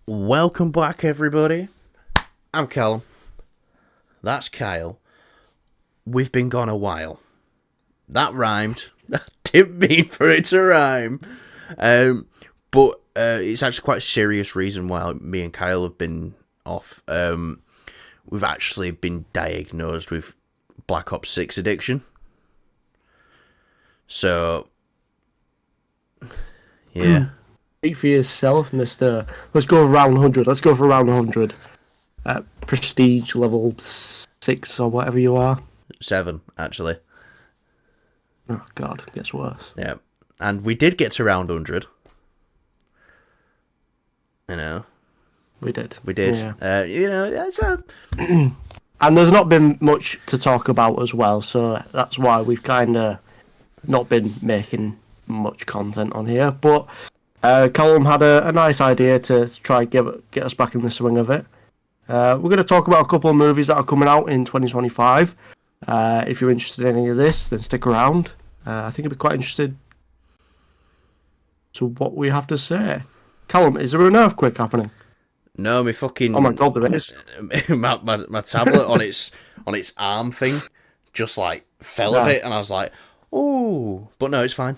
Welcome back, everybody. I'm Callum. That's Kyle. We've been gone a while. That rhymed. I didn't mean for it to rhyme. But it's actually quite a serious reason why me and Kyle have been off. We've actually been diagnosed with Black Ops 6 addiction. So, yeah. Speak for yourself, Mr. Let's go for round 100. Let's go for round 100. Prestige level 6 or whatever you are. 7, actually. Oh, God, it gets worse. Yeah. And we did get to round 100. You know. We did. Yeah. It's And there's not been much to talk about as well, so that's why we've kind of not been making much content on here. But Callum had a nice idea to try and get us back in the swing of it. We're going to talk about a couple of movies that are coming out in 2025. If you're interested in any of this, then stick around. I think you'll be quite interested to what we have to say. Callum, is there an earthquake happening? No, my fucking... Oh my God, there is. my tablet on its arm thing just like fell a bit, and I was like, oh, but no, it's fine.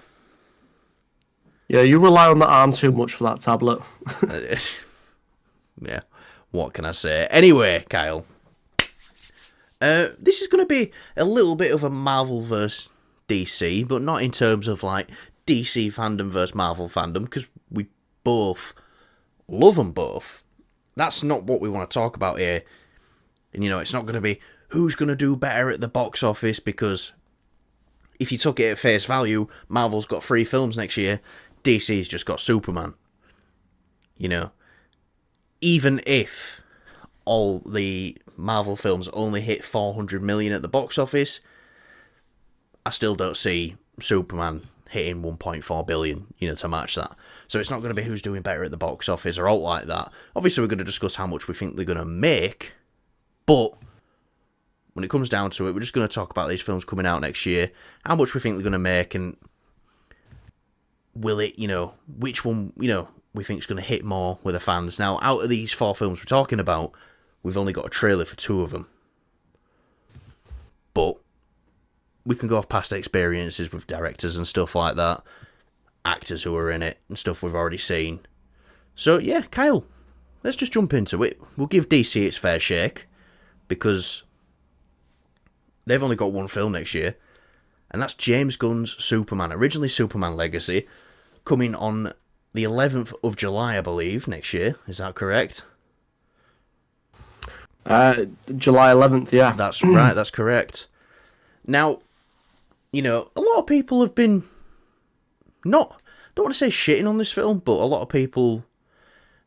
Yeah, you rely on the arm too much for that tablet. Yeah, what can I say? Anyway, Kyle, this is going to be a little bit of a Marvel versus DC, but not in terms of like DC fandom versus Marvel fandom, because we both love them both. That's not what we want to talk about here. And, it's not going to be who's going to do better at the box office, because if you took it at face value, Marvel's got 3 films next year, DC's just got Superman. Even if all the Marvel films only hit 400 million at the box office, I still don't see Superman hitting 1.4 billion, to match that. So it's not going to be who's doing better at the box office or all like that. Obviously, we're going to discuss how much we think they're going to make, but when it comes down to it, we're just going to talk about these films coming out next year, how much we think they're going to make, and will it, which one, we think is going to hit more with the fans. Now, out of these 4 films we're talking about, we've only got a trailer for 2 of them. But we can go off past experiences with directors and stuff like that, actors who are in it, and stuff we've already seen. So, yeah, Kyle, let's just jump into it. We'll give DC its fair shake, because they've only got 1 film next year, and that's James Gunn's Superman, originally Superman Legacy, coming on the 11th of July, I believe, next year. Is that correct? July 11th, yeah. That's right, that's correct. Now, a lot of people have been don't want to say shitting on this film, but a lot of people,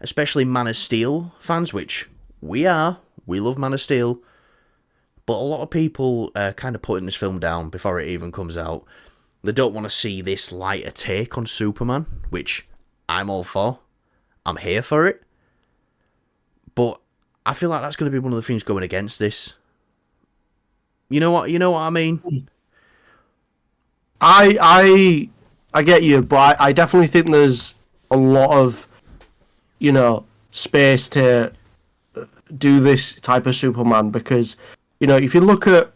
especially Man of Steel fans, which we love Man of Steel, but a lot of people are kind of putting this film down before it even comes out. They don't want to see this lighter take on Superman, which I'm all for. I'm here for it. But I feel like that's going to be one of the things going against this. You know what I mean? I get you, but I definitely think there's a lot of, space to do this type of Superman, because, if you look at,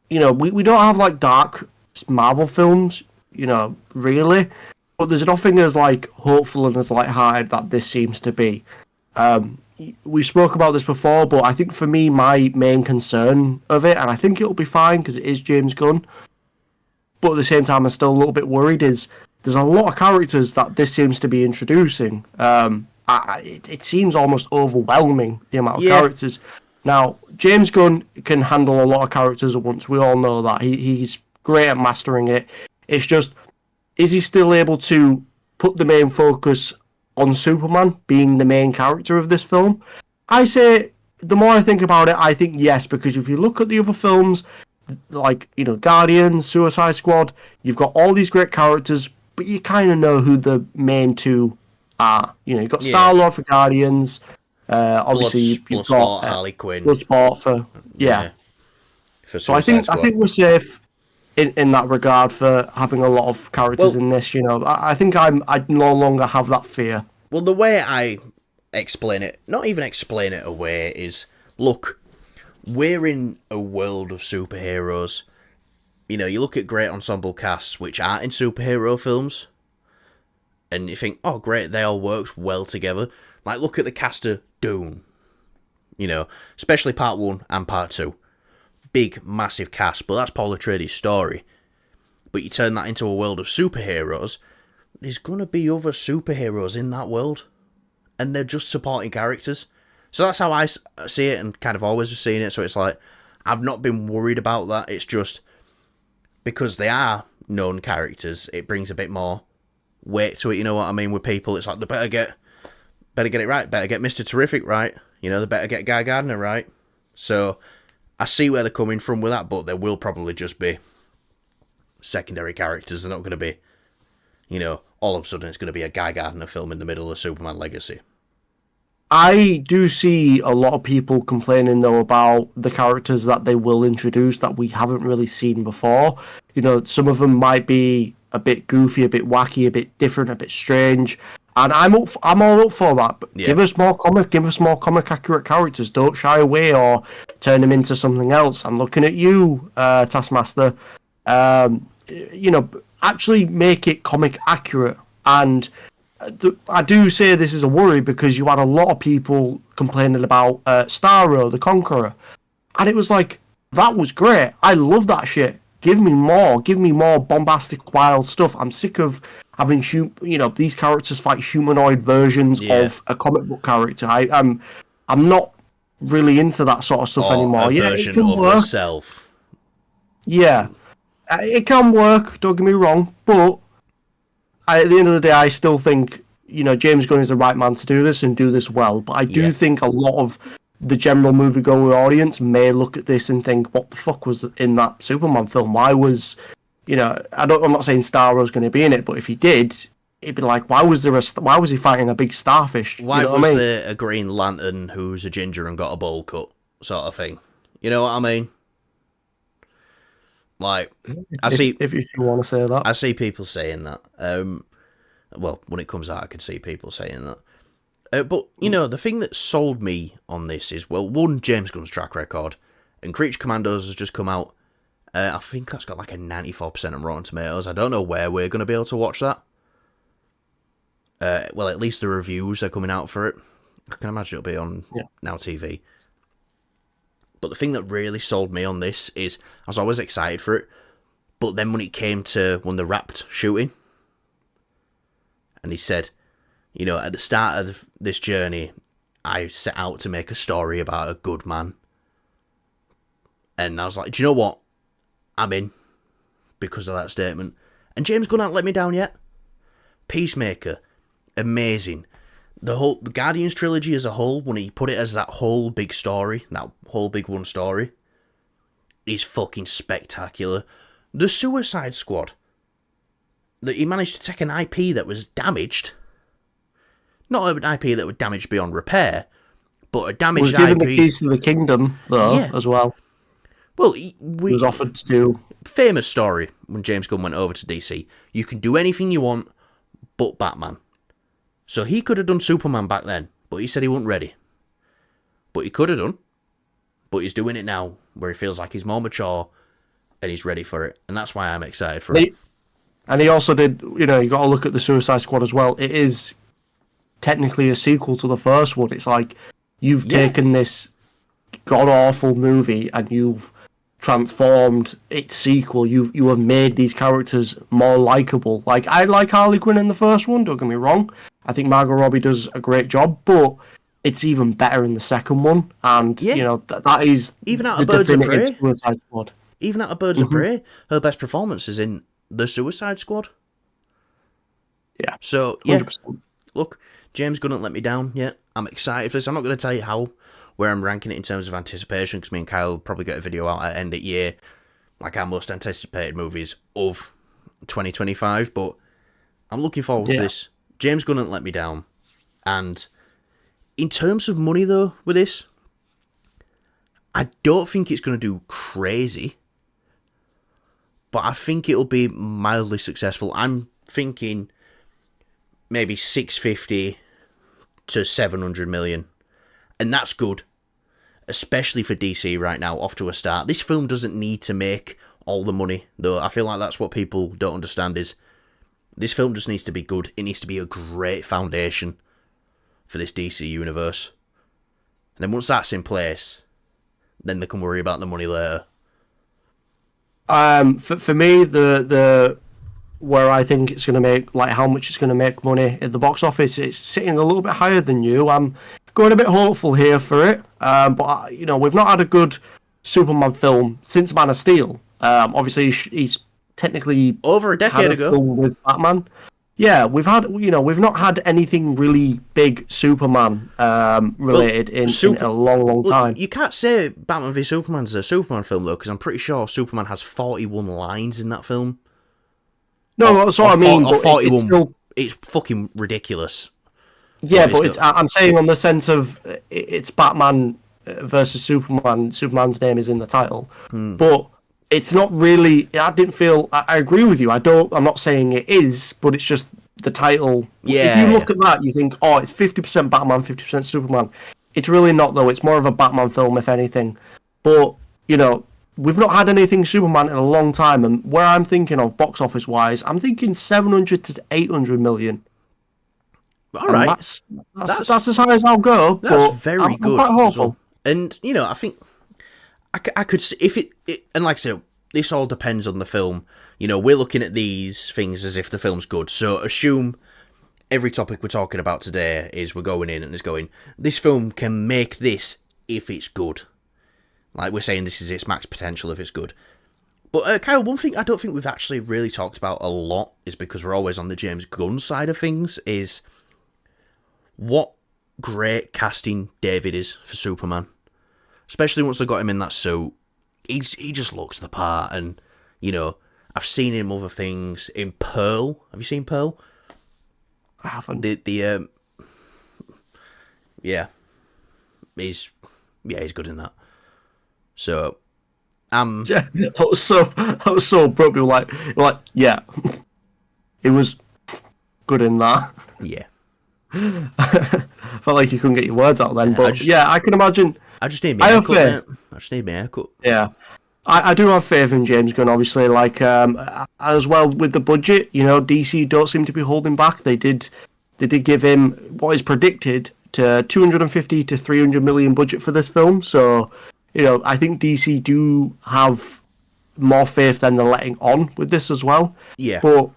we don't have like dark Marvel films, really, but there's nothing as like hopeful and as lighthearted that this seems to be. We spoke about this before, but I think for me, my main concern of it, and I think it'll be fine because it is James Gunn, but at the same time, I'm still a little bit worried, is there's a lot of characters that this seems to be introducing. It seems almost overwhelming, the amount of characters. Now, James Gunn can handle a lot of characters at once. We all know that. He's great at mastering it. It's just, is he still able to put the main focus on Superman being the main character of this film? I say, the more I think about it, I think yes, because if you look at the other films, like, Guardians, Suicide Squad, you've got all these great characters, but you kind of know who the main 2 are. You've got Star-Lord for Guardians, obviously you've got Harley Quinn. Bloodsport for For so I think we're safe in that regard for having a lot of characters in this. I think I no longer have that fear. Well, the way I explain it, not even explain it away, is look, we're in a world of superheroes. You know, you look at great ensemble casts which aren't in superhero films, and you think, oh great, they all work well together. Like, look at the cast of Dune. You know, especially part 1 and part 2. Big, massive cast, but that's Paul Atreides' story. But you turn that into a world of superheroes, there's gonna be other superheroes in that world, and they're just supporting characters. So that's how I see it, and kind of always have seen it. So it's like, I've not been worried about that. It's just because they are known characters, it brings a bit more weight to it. You know what I mean? With people, it's like they better get it right. Better get Mr. Terrific right. You know, they better get Guy Gardner right. So I see where they're coming from with that, but there will probably just be secondary characters. They're not going to be, you know, all of a sudden it's going to be a Guy Gardner film in the middle of Superman Legacy. I do see a lot of people complaining though about the characters that they will introduce that we haven't really seen before. You know, some of them might be a bit goofy, a bit wacky, a bit different, a bit strange, and I'm all up for that. But give us more comic accurate characters. Don't shy away or turn them into something else. I'm looking at you, Taskmaster. You know, actually make it comic accurate. And I do say this is a worry because you had a lot of people complaining about Starro, the Conqueror, and it was like, that was great. I love that shit. Give me more bombastic, wild stuff. I'm sick of having these characters fight humanoid versions of a comic book character. I'm not really into that sort of stuff anymore. A version of herself. Yeah, it can work. Don't get me wrong, but at the end of the day, I still think, you know, James Gunn is the right man to do this and do this well. But I do think a lot of the general moviegoer audience may look at this and think, what the fuck was in that Superman film? Why was, you know, I'm not saying Starro's going to be in it, but if he did, it'd be like, why was he fighting a big starfish? Why was there a Green Lantern who's a ginger and got a bowl cut, sort of thing? You know what I mean? Like, if you want to say that, I see people saying that. Well, when it comes out, I could see people saying that. But, you know, the thing that sold me on this is, well, one, James Gunn's track record, and Creature Commandos has just come out. I think that's got like a 94% on Rotten Tomatoes. I don't know where we're going to be able to watch that. Well, at least the reviews are coming out for it. I can imagine it'll be on Now TV. But the thing that really sold me on this is, I was always excited for it, but then when it came to when they wrapped shooting, and he said, you know, at the start of this journey, I set out to make a story about a good man. And I was like, do you know what? I'm in. Because of that statement. And James Gunn hasn't let me down yet. Peacemaker. Amazing. The Guardians trilogy as a whole, when he put it as that whole big story, that whole big one story, is fucking spectacular. The Suicide Squad. That he managed to take an IP that was damaged. Not an IP that was damaged beyond repair, but a damaged IP. Was given the keys to the kingdom, though, as well. Well, he was offered to do. Famous story when James Gunn went over to DC. You can do anything you want, but Batman. So he could have done Superman back then, but he said he wasn't ready. But he could have done. But he's doing it now, where he feels like he's more mature and he's ready for it. And that's why I'm excited for it. And he also did, you know, you got to look at the Suicide Squad as well. It is technically a sequel to the first one. It's like you've taken this god-awful movie and you've transformed its sequel. You have made these characters more likable. Like, I like Harley Quinn in the first one, don't get me wrong. I think Margot Robbie does a great job, but it's even better in the second one. And, you know, that is even out of Birds of Prey. Suicide Squad. Even out of Birds of Prey, her best performance is in The Suicide Squad. Yeah. So, 100%. Look, James Gunn didn't let me down yet. I'm excited for this. I'm not going to tell you where I'm ranking it in terms of anticipation, because me and Kyle will probably get a video out at end of year, like our most anticipated movies of 2025, but I'm looking forward to this. James Gunn didn't let me down. And in terms of money, though, with this, I don't think it's going to do crazy, but I think it'll be mildly successful. I'm thinking maybe 650 to 700 million. And that's good. Especially for DC right now, off to a start. This film doesn't need to make all the money, though. I feel like that's what people don't understand is this film just needs to be good. It needs to be a great foundation for this DC universe. And then once that's in place, then they can worry about the money later. For me, the where I think it's going to make, like how much it's going to make money at the box office, it's sitting a little bit higher than you. I'm going a bit hopeful here for it, but we've not had a good Superman film since Man of Steel. Obviously, he's technically over a decade ago film with Batman. Yeah, we've not had anything really big Superman related in a long time. You can't say Batman v Superman's a Superman film though, because I'm pretty sure Superman has 41 lines in that film. No, that's what I mean. But 41, it's fucking ridiculous. Yeah, but I'm saying on the sense of it's Batman versus Superman. Superman's name is in the title, but it's not really. I didn't feel. I agree with you. I'm not saying it is, but it's just the title. Yeah. If you look at that, you think, oh, it's 50% Batman, 50% Superman. It's really not, though. It's more of a Batman film, if anything. But we've not had anything Superman in a long time, and where I'm thinking of box office wise, I'm thinking 700 to 800 million. All right, that's as high as I'll go. That's very good. I'm quite hopeful. And I think I could see if it. And like I said, this all depends on the film. We're looking at these things as if the film's good. So assume every topic we're talking about today is we're going in and it's going, this film can make this if it's good. Like we're saying, this is its max potential if it's good. But Kyle, one thing I don't think we've actually really talked about a lot is because we're always on the James Gunn side of things is what great casting David is for Superman. Especially once they got him in that suit. He just looks the part, and I've seen him other things in Pearl. Have you seen Pearl? I haven't. He's good in that. So, that was so abrupt. You're like, yeah, it was good in that. Yeah. Felt like you couldn't get your words out then, but I can imagine. I just need my haircut. I just need my haircut. Yeah. I do have faith in James Gunn, obviously, as well with the budget, DC don't seem to be holding back. They did give him what is predicted to 250 to 300 million budget for this film. So, I think DC do have more faith than they're letting on with this as well. Yeah. But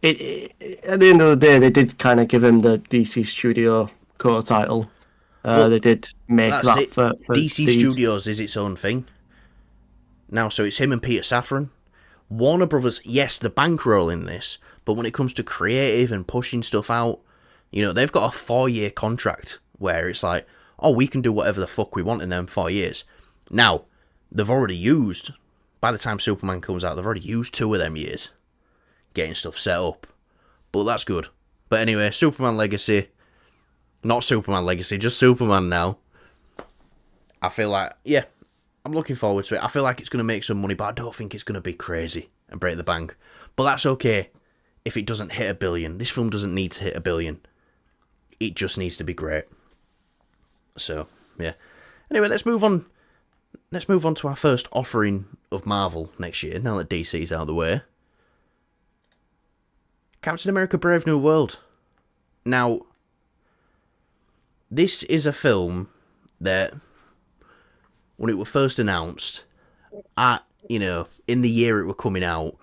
at the end of the day, they did kind of give him the DC Studio co-title. They did make that for DC Studios is its own thing. Now, so it's him and Peter Safran. Warner Brothers, yes, the bankroll in this, but when it comes to creative and pushing stuff out, they've got a 4-year contract where it's like, oh, we can do whatever the fuck we want in them 4 years. Now, they've already used, by the time Superman comes out, they've already used 2 of them years getting stuff set up. But that's good. But anyway, Superman Legacy. Not Superman Legacy, just Superman now. I feel like, yeah, I'm looking forward to it. I feel like it's going to make some money, but I don't think it's going to be crazy and break the bank. But that's okay if it doesn't hit $1 billion. This film doesn't need to hit $1 billion. It just needs to be great. So, yeah. Anyway, let's move on. Let's move on to our first offering of Marvel next year, now that DC's out of the way. Captain America Brave New World. Now, this is a film that, when it was first announced, in the year it was coming out,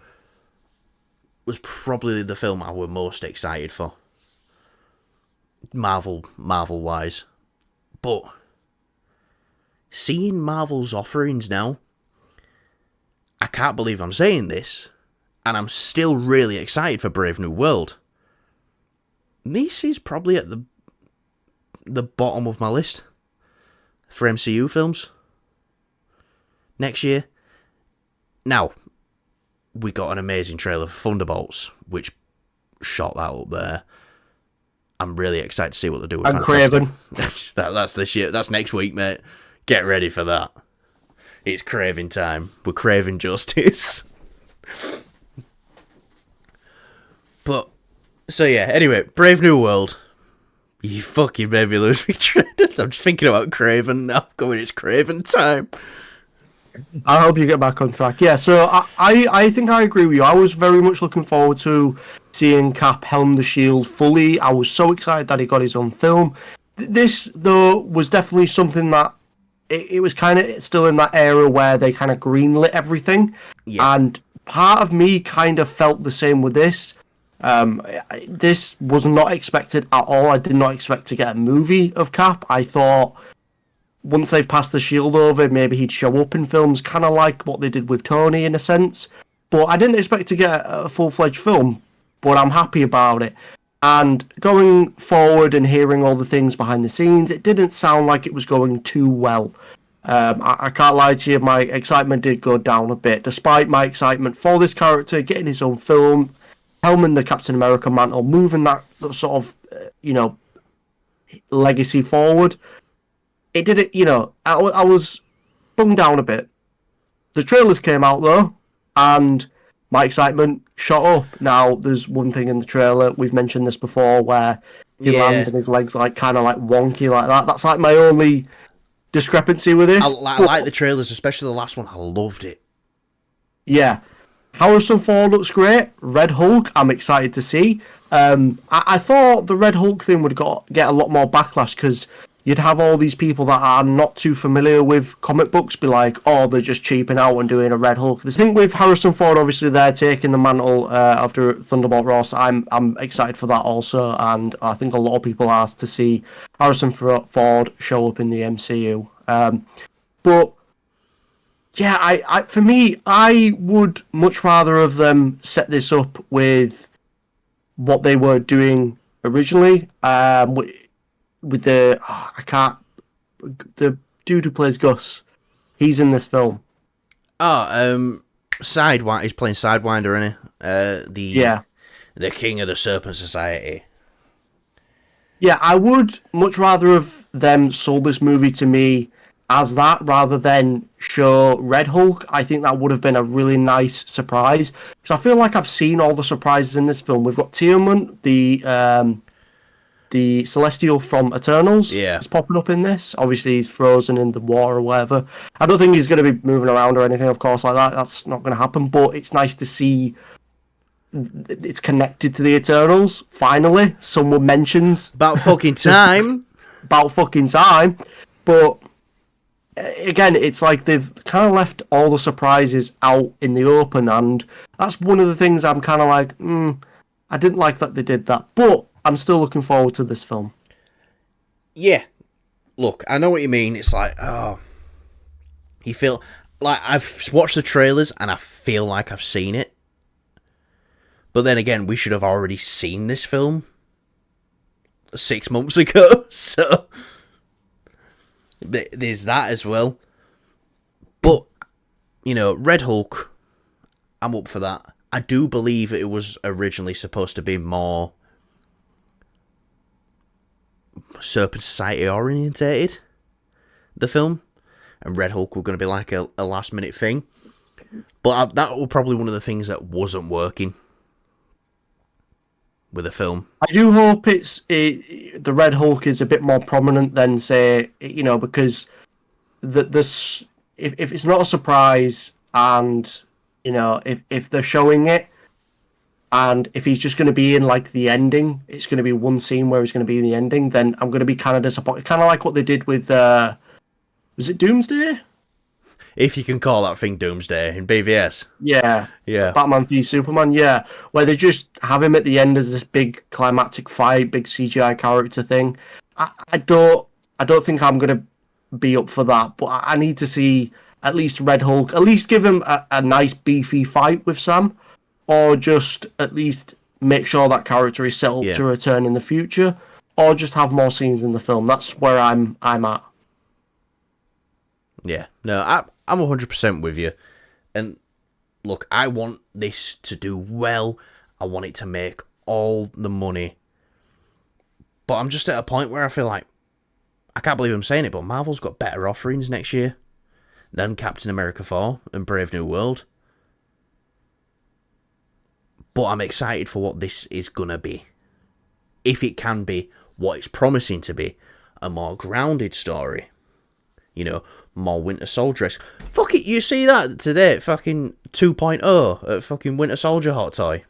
was probably the film I was most excited for. Marvel-wise. But seeing Marvel's offerings now, I can't believe I'm saying this, and I'm still really excited for Brave New World. This is probably at the bottom of my list for MCU films next year. Now, we got an amazing trailer for Thunderbolts, which shot that up there. I'm really excited to see what they do with Fantastic. Craven. That's this year. That's next week, mate. Get ready for that. It's Craven time. We're craving justice. But, so yeah, anyway, Brave New World. You fucking made me lose my train. I'm just thinking about Craven now. Going, it's Craven time. I hope you get back on track. Yeah, so I think I agree with you. I was very much looking forward to seeing Cap helm the shield fully. I was so excited that he got his own film. This, though, was definitely something that it was kind of still in that era where they kind of greenlit everything. Yeah. And part of me kind of felt the same with this. This was not expected at all. I did not expect to get a movie of Cap. I thought once they've passed the shield over, maybe he'd show up in films, kind of like what they did with Tony in a sense. But I didn't expect to get a full-fledged film, but I'm happy about it. And going forward and hearing all the things behind the scenes, it didn't sound like it was going too well. I can't lie to you, my excitement did go down a bit. Despite my excitement for this character, getting his own film, helming the Captain America mantle, moving that sort of, legacy forward, it did it, I was bummed down a bit. The trailers came out, though, and my excitement shot up. Now, there's one thing in the trailer, we've mentioned this before, where he lands and his legs kind of wonky like that. That's my only discrepancy with this. I like the trailers, especially the last one. I loved it. Yeah. Harrison Ford looks great. Red Hulk, I'm excited to see. I thought the Red Hulk thing would get a lot more backlash because you'd have all these people that are not too familiar with comic books be like, oh, they're just cheaping out and doing a Red Hulk. The thing with Harrison Ford, obviously, they're taking the mantle after Thunderbolt Ross. I'm excited for that also, and I think a lot of people asked to see Harrison Ford show up in the MCU. But yeah, for me, I would much rather have them set this up with what they were doing originally. With the dude who plays Gus, he's in this film. Oh, Sidewinder. He's playing Sidewinder, isn't he? The king of the Serpent Society. Yeah, I would much rather have them sold this movie to me as that rather than show Red Hulk. I think that would have been a really nice surprise because I feel like I've seen all the surprises in this film. We've got Tiamat, the Celestial from Eternals. Yeah. He's popping up in this. Obviously, he's frozen in the war or whatever. I don't think he's going to be moving around or anything, of course, like that. That's not going to happen. But it's nice to see it's connected to the Eternals. Finally, someone mentions. About fucking time. About fucking time. But again, it's like they've kind of left all the surprises out in the open. And that's one of the things I'm kind of like, I didn't like that they did that. But I'm still looking forward to this film. Yeah. Look, I know what you mean. It's like, you feel like I've watched the trailers and I feel like I've seen it. But then again, we should have already seen this film 6 months ago. So there's that as well. But, Red Hulk, I'm up for that. I do believe it was originally supposed to be more Serpent Society orientated, the film, and Red Hulk were going to be like a last minute thing. But that was probably one of the things that wasn't working with the film. I do hope the Red Hulk is a bit more prominent than, say, because if it's not a surprise and, if they're showing it and if he's just going to be in the ending, it's going to be one scene where he's going to be in the ending, then I'm going to be kind of disappointed. Kind of like what they did with, was it Doomsday? If you can call that thing Doomsday in BVS. Yeah. Batman v Superman, yeah. Where they just have him at the end as this big climactic fight, big CGI character thing. I don't think I'm going to be up for that, but I need to see at least Red Hulk, at least give him a nice beefy fight with Sam, or just at least make sure that character is set up to return in the future, or just have more scenes in the film. That's where I'm at. Yeah, no, I'm 100% with you. And look, I want this to do well. I want it to make all the money. But I'm just at a point where I feel like, I can't believe I'm saying it, but Marvel's got better offerings next year than Captain America 4 and Brave New World. But I'm excited for what this is going to be. If it can be what it's promising to be, a more grounded story. You know, more Winter Soldier-esque. Fuck it, you see that today at fucking 2.0 at fucking Winter Soldier Hot Toy?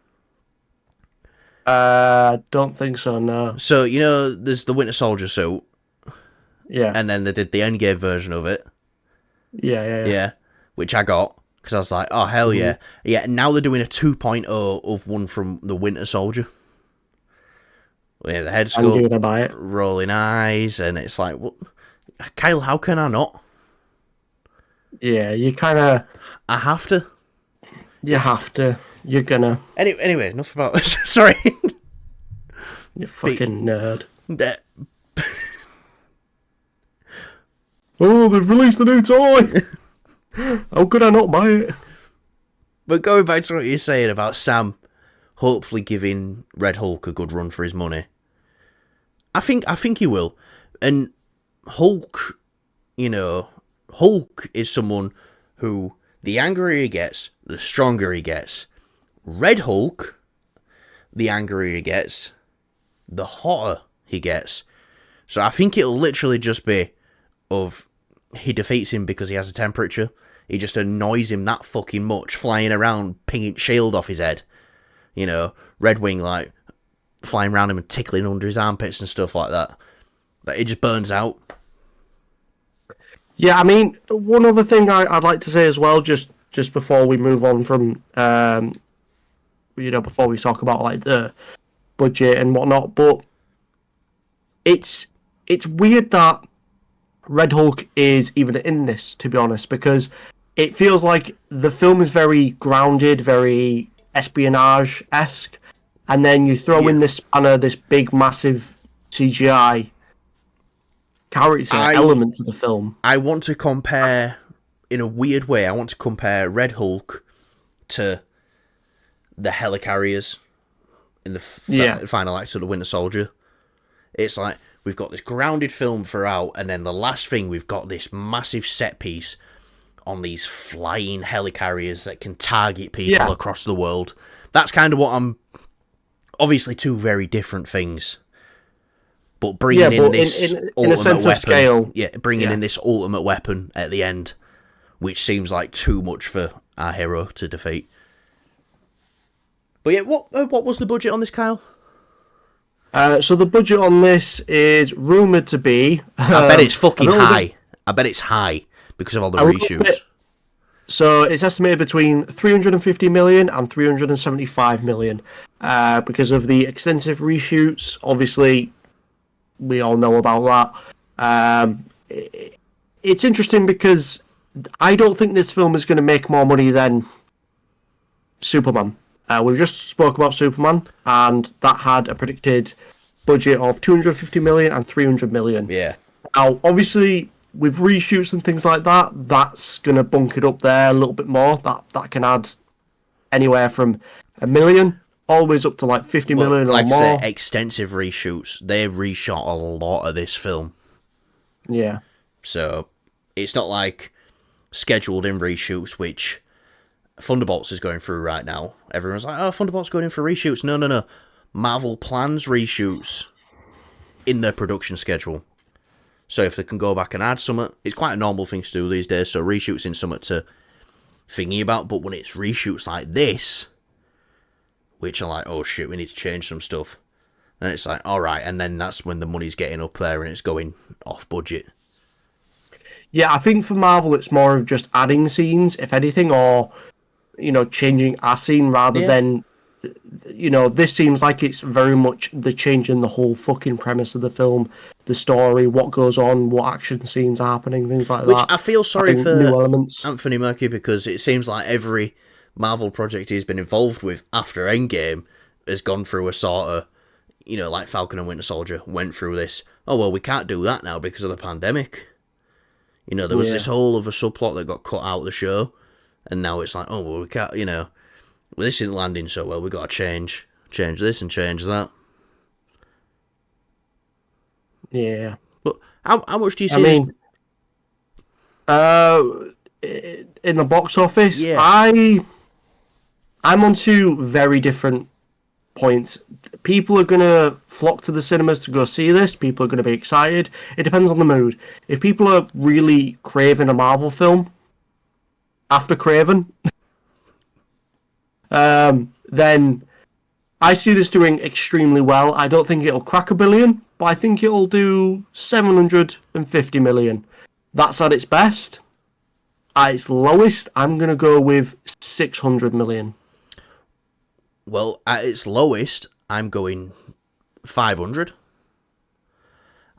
Don't think so, no. So, you know, there's the Winter Soldier suit, Yeah. and then they did the Endgame version of it. Yeah. Which I got, because I was like, oh, hell yeah. Yeah, now they're doing a 2.0 of one from the Winter Soldier. Yeah, the head I'm sculpt, gonna buy it. rolling eyes, and it's like, what? Kyle, how can I not? Yeah, you kind of... I have to. You have to. You're gonna... Anyway, enough about this. Sorry. You fucking nerd. That- Oh, they've released a new toy! How could I not buy it? But going back to what you're saying about Sam hopefully giving Red Hulk a good run for his money, I think he will. And Hulk, you know, Hulk is someone who, the angrier he gets, the stronger he gets. Red Hulk, the angrier he gets, the hotter he gets. So I think it'll literally just be of he defeats him because he has a temperature. He just annoys him that fucking much, flying around, pinging shield off his head. You know, Red Wing, like, flying around him and tickling under his armpits and stuff like that. But it just burns out. Yeah, I mean, one other thing I'd like to say as well, just before we move on from, before we talk about, like, the budget and whatnot, but it's weird that Red Hulk is even in this, to be honest, because it feels like the film is very grounded, very espionage-esque, and then you throw in this spanner, this big, massive CGI character element to the film. I want to compare, in a weird way, I want to compare Red Hulk to the helicarriers in the final act of the Winter Soldier. It's like, we've got this grounded film throughout, and then the last thing, we've got this massive set piece on these flying helicarriers that can target people across the world. That's kind of what I'm... Obviously, two very different things. But bringing in this ultimate weapon... of scale. Yeah, bringing in this ultimate weapon at the end, which seems like too much for our hero to defeat. But yeah, what was the budget on this, Kyle? So the budget on this is rumoured to be... I bet it's fucking high. I bet it's high because of all the reshoots. So it's estimated between 350 million and 375 million because of the extensive reshoots. Obviously, we all know about that. It's interesting because I don't think this film is going to make more money than Superman. We've just spoke about Superman, and that had a predicted budget of 250 million and 300 million. Yeah. Now, obviously, with reshoots and things like that, that's going to bunk it up there a little bit more. That can add anywhere from $1 million always up to like 50 million or more. Like I say, extensive reshoots. They reshot a lot of this film. Yeah. So it's not like scheduled in reshoots, which Thunderbolts is going through right now. Everyone's like, oh, Thunderbolts going in for reshoots. No. Marvel plans reshoots in their production schedule. So if they can go back and add something, it's quite a normal thing to do these days. So reshoots in something to thingy about. But when it's reshoots like this, which are like, oh shit, we need to change some stuff. And it's like, all right. And then that's when the money's getting up there and it's going off budget. Yeah, I think for Marvel, it's more of just adding scenes, if anything, or, changing a scene rather than, this seems like it's very much the changing the whole fucking premise of the film, the story, what goes on, what action scenes are happening, things like that. Which I feel sorry for new elements. Anthony Mackie, because it seems like every Marvel project he's been involved with after Endgame has gone through a sort of, like Falcon and Winter Soldier went through this, oh, well, we can't do that now because of the pandemic. There was this whole other subplot that got cut out of the show, and now it's like, oh, well, we can't, well, this isn't landing so well, we've got to change this and change that. Yeah. But how much do you see this? In the box office, yeah. I'm on two very different points. People are going to flock to the cinemas to go see this. People are going to be excited. It depends on the mood. If people are really craving a Marvel film, after Craven, then I see this doing extremely well. I don't think it'll crack 1 billion, but I think it'll do 750 million. That's at its best. At its lowest, I'm going to go with 600 million. Well, at its lowest, I'm going 500.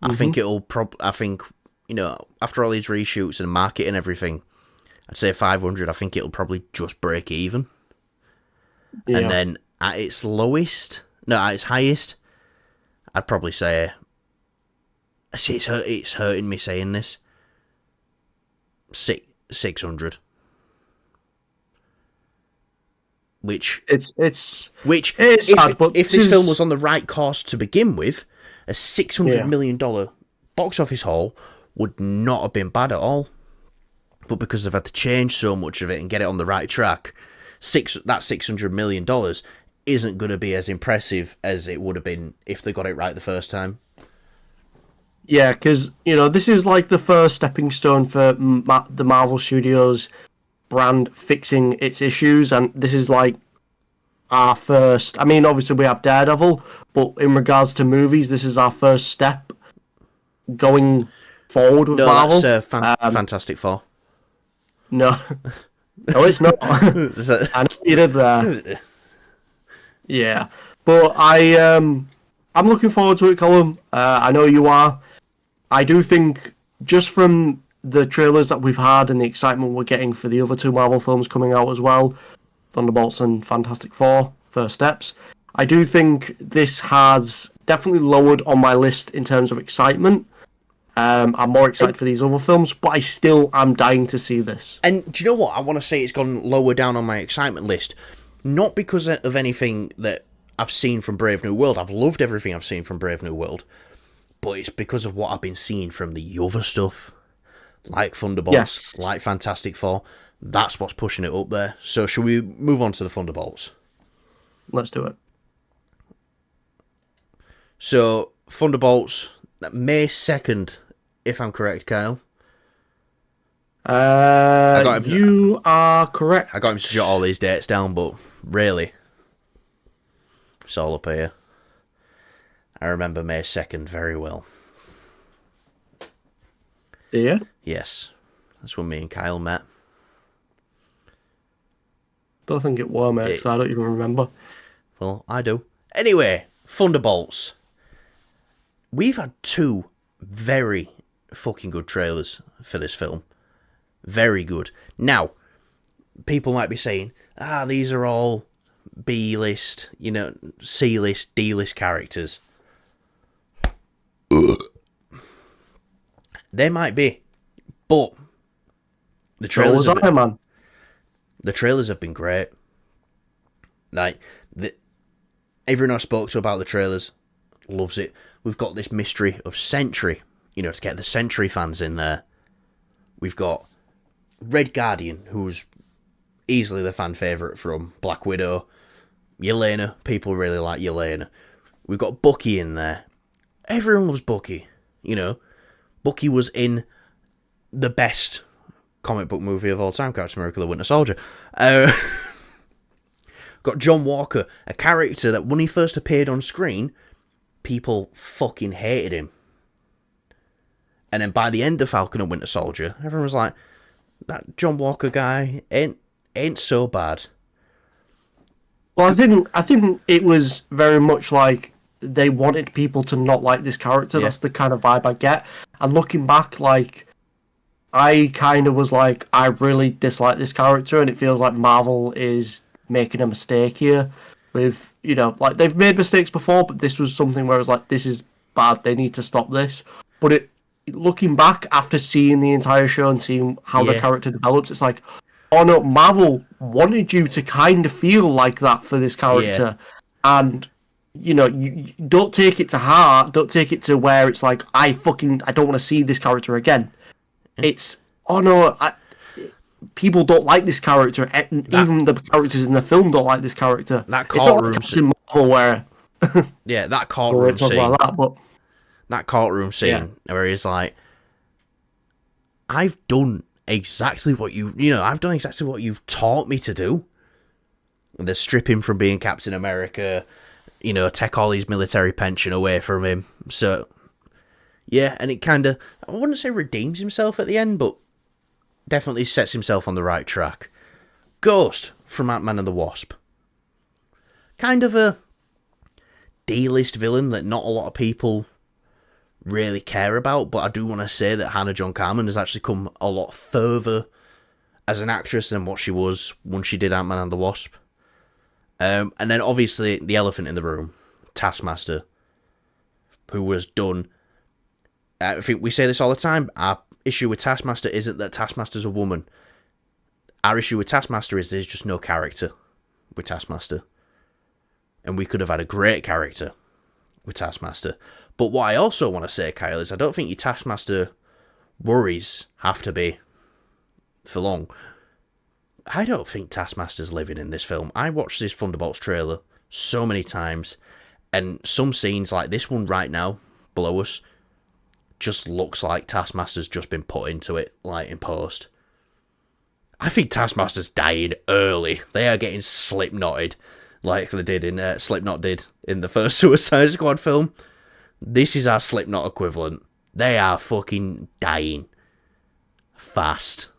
I think it'll I think, after all these reshoots and market and everything, I'd say 500. I think it'll probably just break even. Yeah. And then at its highest, I'd probably say, it's hurting me saying this, 600. Which it's sad, but if this film was on the right course to begin with, a $600 million box office haul would not have been bad at all. But because they've had to change so much of it and get it on the right track, that $600 million isn't going to be as impressive as it would have been if they got it right the first time. Yeah, because, this is like the first stepping stone for the Marvel Studios brand fixing its issues, and this is like our first. I mean, obviously we have Daredevil, but in regards to movies, this is our first step going forward with Marvel. That's Fantastic Four. No, it's not. I know you did that. Yeah, but I'm looking forward to it, Colin. I know you are. I do think just from the trailers that we've had and the excitement we're getting for the other two Marvel films coming out as well, Thunderbolts and Fantastic Four, First Steps, I do think this has definitely lowered on my list in terms of excitement. I'm more excited for these other films, but I still am dying to see this. And do you know what? I want to say it's gone lower down on my excitement list. Not because of anything that I've seen from Brave New World. I've loved everything I've seen from Brave New World. But it's because of what I've been seeing from the other stuff. Like Thunderbolts, like Fantastic Four. That's what's pushing it up there. So should we move on to the Thunderbolts? Let's do it. So, Thunderbolts, May 2nd, if I'm correct, Kyle. You are correct. I got him to jot all these dates down, but really, it's all up here. I remember May 2nd very well. Yeah? Yes. That's when me and Kyle met. Don't think it were, mate, because I don't even remember. Well, I do. Anyway, Thunderbolts. We've had two very fucking good trailers for this film. Very good. Now, people might be saying, these are all B-list, C-list, D-list characters. They might be, but the trailers have been great. Like, everyone I spoke to about the trailers loves it. We've got this mystery of Sentry, to get the Sentry fans in there. We've got Red Guardian, who's easily the fan favourite from Black Widow. Yelena, people really like Yelena. We've got Bucky in there. Everyone loves Bucky, Bucky was in the best comic book movie of all time, Captain America: The Winter Soldier. Got John Walker, a character that when he first appeared on screen, people fucking hated him. And then by the end of Falcon and Winter Soldier, everyone was like, that John Walker guy ain't so bad. Well, I think it was very much like they wanted people to not like this character. Yeah. That's the kind of vibe I get. And looking back, I kind of was like, I really dislike this character, and it feels like Marvel is making a mistake here with, they've made mistakes before, but this was something where it was like, this is bad, they need to stop this. But looking back after seeing the entire show and seeing how the character develops, it's like, oh no, Marvel wanted you to kind of feel like that for this character. Yeah. And, you don't take it to heart, don't take it to where it's like, I don't want to see this character again. It's, oh no, people don't like this character. Even the characters in the film don't like this character. That It's not courtroom like Captain Marvel where yeah, that we'll courtroom talk scene. about that, but That courtroom scene Yeah. where he's like, I've done exactly what I've done exactly what you've taught me to do. And they strip him from being Captain America, take all his military pension away from him. So, yeah, and it kind of, I wouldn't say redeems himself at the end, but definitely sets himself on the right track. Ghost from Ant-Man and the Wasp. Kind of a D-list villain that not a lot of people really care about, but I do want to say that Hannah John Carmen has actually come a lot further as an actress than what she was when she did Ant-Man and the Wasp. And then obviously the elephant in the room, Taskmaster, who was done. I think we say this all the time. Our issue with Taskmaster isn't that Taskmaster's a woman. Our issue with Taskmaster is there's just no character with Taskmaster. And we could have had a great character with Taskmaster. But what I also want to say, Kyle, is I don't think your Taskmaster worries have to be for long. I don't think Taskmaster's living in this film. I watched this Thunderbolts trailer so many times, and some scenes like this one right now, below us, just looks like Taskmaster's just been put into it, like in post. I think Taskmaster's dying early. They are getting slip-knotted, like they did in Slipknot did in the first Suicide Squad film. This is our Slipknot equivalent. They are fucking dying fast.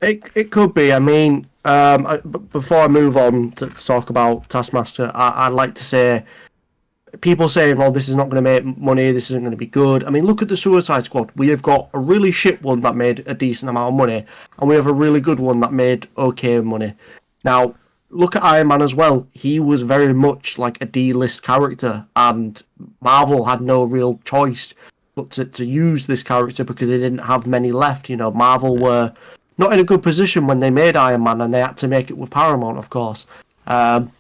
it could be. I mean, before I move on to talk about Taskmaster, I'd like to say, people saying, well, this is not going to make money, this isn't going to be good. I mean, look at the Suicide Squad. We have got a really shit one that made a decent amount of money, and we have a really good one that made okay money. Now, look at Iron Man as well. He was very much like a D-list character, and Marvel had no real choice but to use this character because they didn't have many left. Marvel were not in a good position when they made Iron Man, and they had to make it with Paramount, of course. And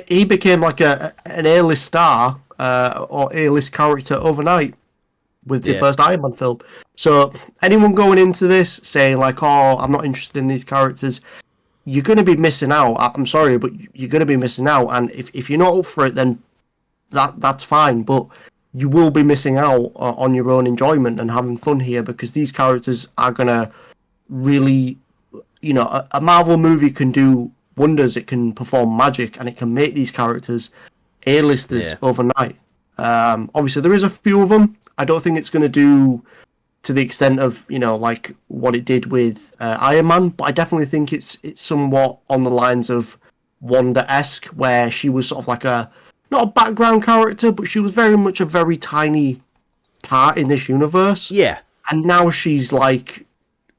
he became like an A-list star or A-list character overnight with the first Iron Man film. So anyone going into this saying like, oh, I'm not interested in these characters, you're going to be missing out. I'm sorry, but you're going to be missing out. And if you're not up for it, then that's fine. But you will be missing out on your own enjoyment and having fun here, because these characters are going to really, a Marvel movie can do wonders. It can perform magic, and it can make these characters A-listers overnight. Obviously, there is a few of them. I don't think it's going to do to the extent of like what it did with Iron Man, but I definitely think it's somewhat on the lines of Wanda-esque, where she was sort of like not a background character, but she was very much a very tiny part in this universe. Yeah, and now she's like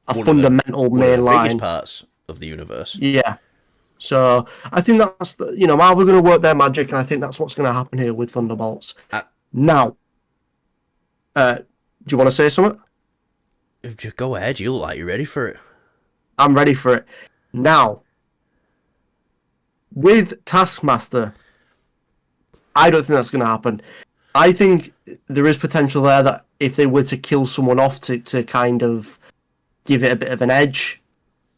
a one fundamental of the main biggest parts of the universe. Yeah. So I think that's Marvel going to work their magic, and I think that's what's going to happen here with Thunderbolts. Now, do you want to say something? Just go ahead. You look like you're ready for it. I'm ready for it. Now, with Taskmaster, I don't think that's going to happen. I think there is potential there that if they were to kill someone off to kind of give it a bit of an edge,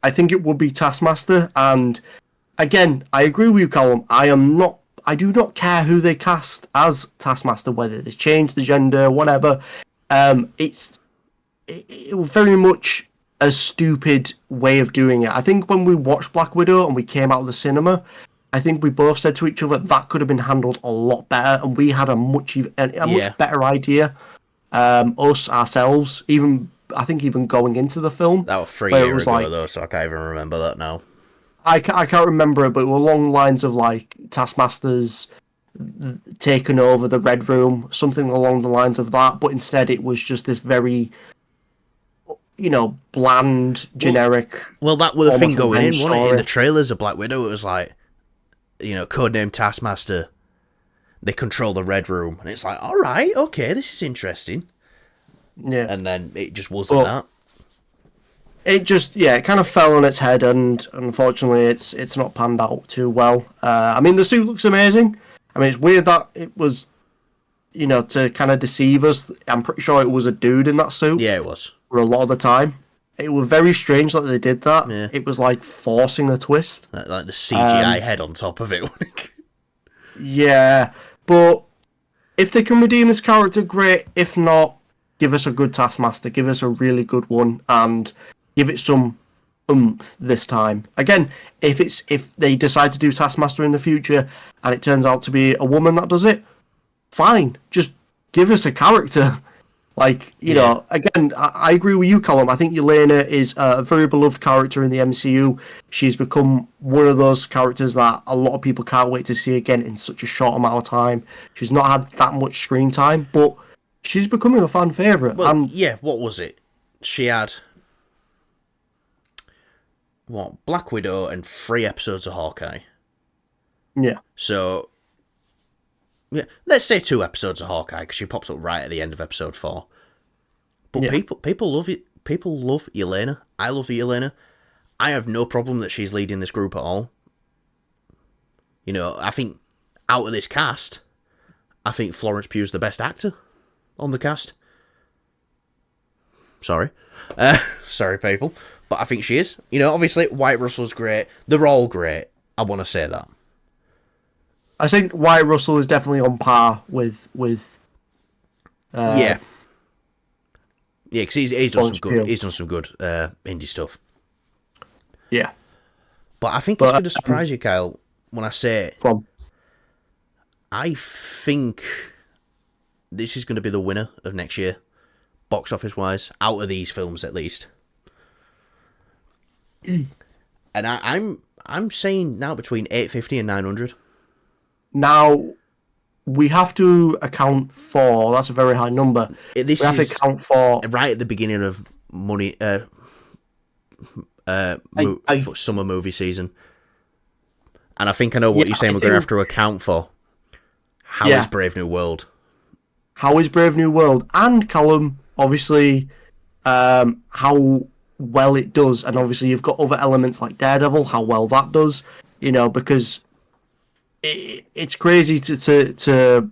I think it would be Taskmaster. And again, I agree with you, Callum. I do not care who they cast as Taskmaster, whether they change the gender, whatever. It was very much a stupid way of doing it. I think when we watched Black Widow and we came out of the cinema, I think we both said to each other that could have been handled a lot better, and we had a much better idea. Us ourselves, I think even going into the film. That was 3 years ago, though, so I can't even remember that now. I can't remember it, but it was along the lines of like Taskmaster's taken over the Red Room, something along the lines of that. But instead, it was just this very, bland, generic. Well, that was the thing going in, wasn't it? In the trailers of Black Widow, it was like, codename Taskmaster. They control the Red Room, and it's like, all right, okay, this is interesting. Yeah, and then it just wasn't that. It just, it kind of fell on its head, and unfortunately, it's not panned out too well. I mean, the suit looks amazing. I mean, it's weird that it was, to kind of deceive us. I'm pretty sure it was a dude in that suit. Yeah, it was. For a lot of the time. it was very strange that they did that. Yeah. It was like forcing a twist. Like the CGI head on top of it. Yeah, but if they can redeem this character, great. If not, give us a good Taskmaster. Give us a really good one, and give it some oomph this time. Again, if they decide to do Taskmaster in the future and it turns out to be a woman that does it, fine. Just give us a character. Like, you know, again, I agree with you, Callum. I think Yelena is a very beloved character in the MCU. She's become one of those characters that a lot of people can't wait to see again in such a short amount of time. She's not had that much screen time, but she's becoming a fan favourite. Well, yeah, what was it? She had... What? Black Widow and 3 episodes of Hawkeye. Yeah. So... Yeah, let's say 2 episodes of Hawkeye, because she pops up right at the end of episode 4. But people love it. People love Yelena. I love Yelena. I have no problem that she's leading this group at all. You know, I think out of this cast, I think Florence Pugh's the best actor on the cast. Sorry. Sorry, people. But I think she is. You know, obviously, Wyatt Russell's great. They're all great. I want to say that. I think Wyatt Russell is definitely on par with yeah, because he's done some good. He's done some good indie stuff. Yeah, but I think it's going to surprise you, Kyle, when I say I think this is going to be the winner of next year, box office wise, out of these films at least. And I'm saying now between 850 and 900. Now, we have to account for... That's a very high number. We have to account for... Right at the beginning of summer movie season. And I think I know what you're saying we're going to have to account for. How is Brave New World? How is Brave New World? And, Callum, obviously, how well it does. And obviously, you've got other elements like Daredevil, how well that does. You know, because... It's crazy to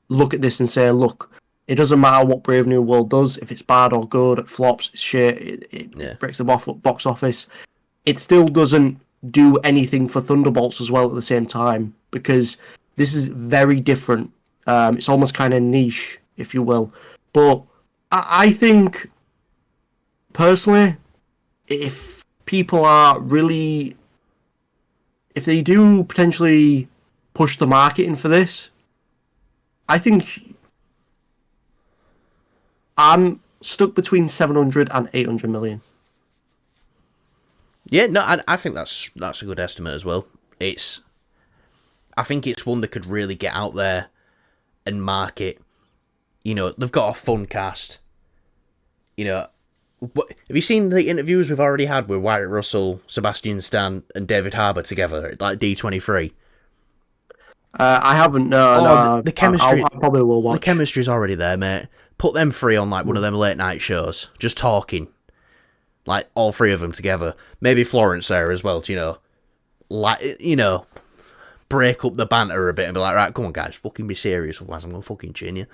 look at this and say, look, it doesn't matter what Brave New World does. If it's bad or good, it flops, it's shit, it breaks the box office. It still doesn't do anything for Thunderbolts as well at the same time, because this is very different. It's almost kind of niche, if you will. But I think, personally, if people are really... If they do potentially push the marketing for this, I think I'm stuck between 700 and 800 million. Yeah, no, I think that's a good estimate as well. I think it's one that could really get out there and market. You know, they've got a fun cast. You know, have you seen the interviews we've already had with Wyatt Russell, Sebastian Stan, and David Harbour together, like D23? I haven't. No. The chemistry. I probably will watch. The chemistry's already there, mate. Put them 3 on like one of them late night shows, just talking, like all 3 of them together. Maybe Florence there as well. Break up the banter a bit and be like, right, come on, guys, fucking be serious, otherwise I'm gonna fucking chin you.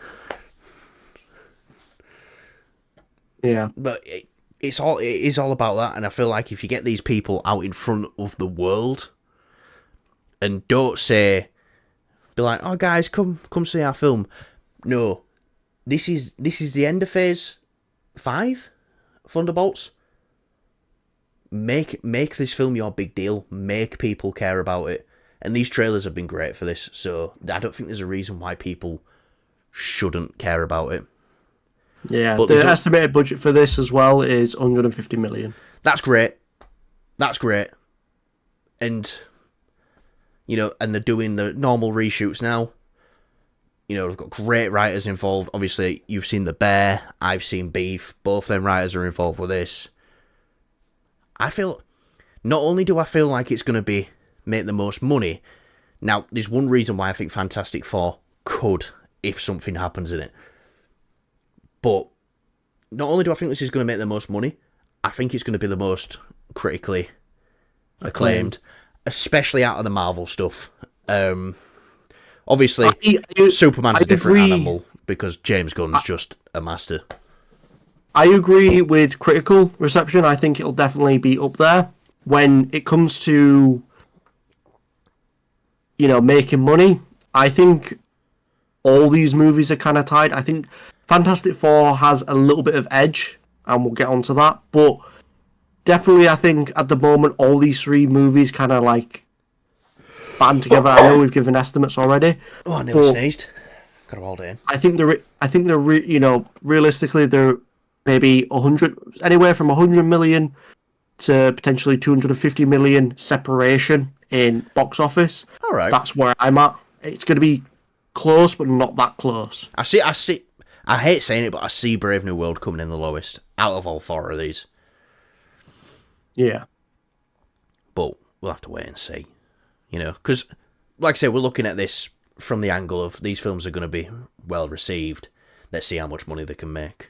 Yeah, but it is all about that, and I feel like if you get these people out in front of the world, and don't be like, oh guys, come see our film. No, this is the end of Phase 5, Thunderbolts. Make this film your big deal. Make people care about it, and these trailers have been great for this. So I don't think there's a reason why people shouldn't care about it. Yeah, but the estimated budget for this as well is 150 million. That's great. And, you know, and they're doing the normal reshoots now. You know, they've got great writers involved. Obviously, you've seen The Bear. I've seen Beef. Both them writers are involved with this. Not only do I feel like it's going to make the most money, now, there's one reason why I think Fantastic Four could, if something happens in it. But not only do I think this is going to make the most money, I think it's going to be the most critically acclaimed, especially out of the Marvel stuff. Obviously, Superman's a different animal because James Gunn's just a master. I agree with critical reception. I think it'll definitely be up there. When it comes to, making money, I think all these movies are kind of tied. I think Fantastic Four has a little bit of edge, and we'll get onto that. But definitely, I think at the moment, all these three movies kind of like band together. I know we've given estimates already. Oh, I nearly sneezed. Got to hold it in. I think they're realistically they're maybe 100, anywhere from 100 million to potentially 250 million separation in box office. All right. That's where I'm at. It's going to be close, but not that close. I see. I hate saying it, but I see Brave New World coming in the lowest out of all four of these. Yeah. But we'll have to wait and see. Because, like I say, we're looking at this from the angle of these films are going to be well received. Let's see how much money they can make.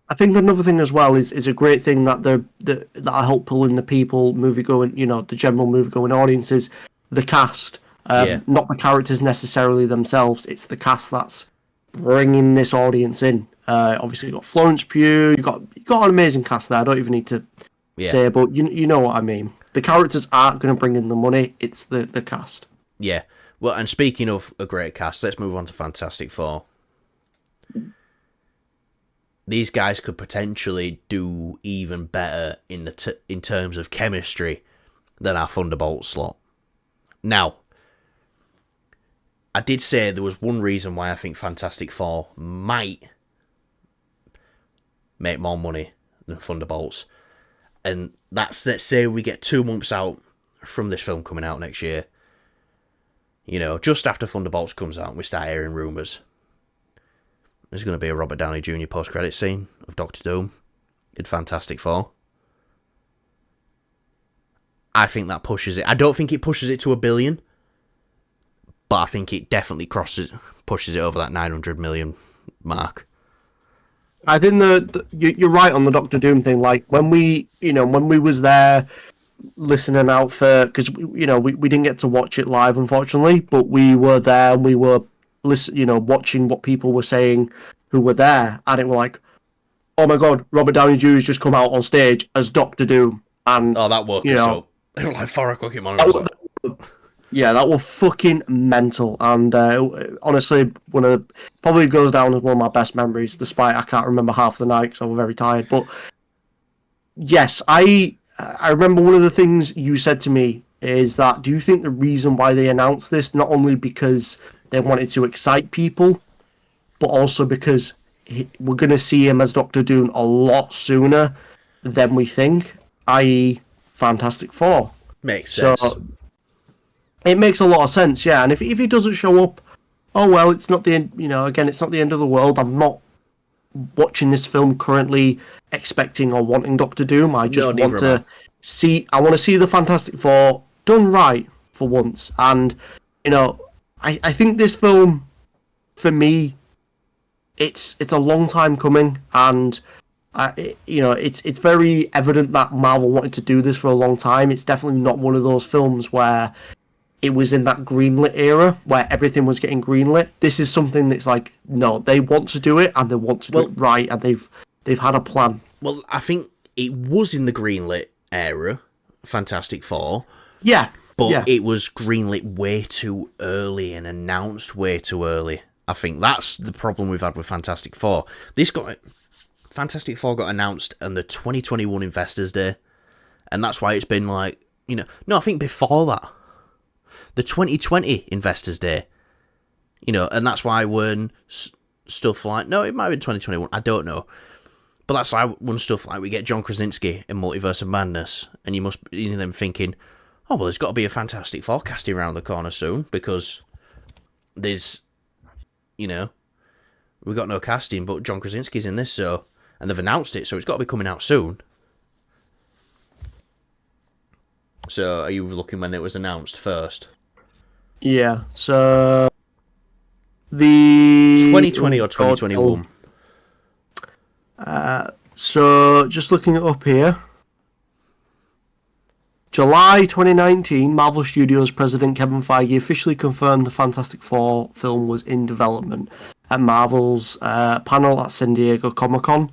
I think another thing as well is a great thing that that I hope pull in the people movie going, the general movie going audiences, the cast, not the characters necessarily themselves. It's the cast that's bringing this audience in. Obviously, you got Florence Pugh, you got an amazing cast there. I don't even need to say, but you know what I mean. The characters aren't going to bring in the money. It's the cast. Yeah. Well, and speaking of a great cast, let's move on to Fantastic Four. These guys could potentially do even better in terms of chemistry than our Thunderbolts slot. Now, I did say there was one reason why I think Fantastic Four might make more money than Thunderbolts. And that's, let's say we get 2 months out from this film coming out next year. Just after Thunderbolts comes out, we start hearing rumours. There's going to be a Robert Downey Jr. post-credit scene of Doctor Doom in Fantastic Four. I think that pushes it. I don't think it pushes it to $1 billion, but I think it definitely pushes it over that 900 million mark. I think you're right on the Doctor Doom thing. Like when we was there listening out for, because we didn't get to watch it live unfortunately, but we were there and we were watching what people were saying who were there, and it were like, oh my god, Robert Downey Jr. has just come out on stage as Doctor Doom, and that woke us up. It was like 4 o'clock in the morning. Yeah, that was fucking mental, and honestly, probably goes down as one of my best memories, despite I can't remember half the night because I was very tired. But yes, I remember one of the things you said to me is that, do you think the reason why they announced this, not only because they wanted to excite people, but also because we're going to see him as Doctor Doom a lot sooner than we think, i.e. Fantastic Four? Makes sense. So, it makes a lot of sense, yeah. And if he doesn't show up, oh well, it's not the end. Again, it's not the end of the world. I'm not watching this film currently expecting or wanting Doctor Doom. I just want to see. I want to see the Fantastic Four done right for once. And I think this film, for me, it's a long time coming, and it's very evident that Marvel wanted to do this for a long time. It's definitely not one of those films where it was in that greenlit era where everything was getting greenlit. This is something that's like, no, they want to do it and they want to do it right, and they've had a plan. Well, I think it was in the greenlit era, Fantastic Four. Yeah. But it was greenlit way too early and announced way too early. I think that's the problem we've had with Fantastic Four. Fantastic Four got announced on the 2021 Investors Day, and that's why it's been like, no, I think before that, the 2020 Investors Day, and that's why when stuff like, no, it might have been 2021, I don't know, but that's why when stuff like we get John Krasinski in Multiverse of Madness, and you must be them thinking, oh well, there's got to be a Fantastic Four casting around the corner soon, because there's, we've got no casting, but John Krasinski's in this, and they've announced it, so it's got to be coming out soon. So, are you looking when it was announced first? Yeah, so the 2020 or 2021? So, just looking it up here. July 2019, Marvel Studios president Kevin Feige officially confirmed the Fantastic Four film was in development at Marvel's panel at San Diego Comic-Con.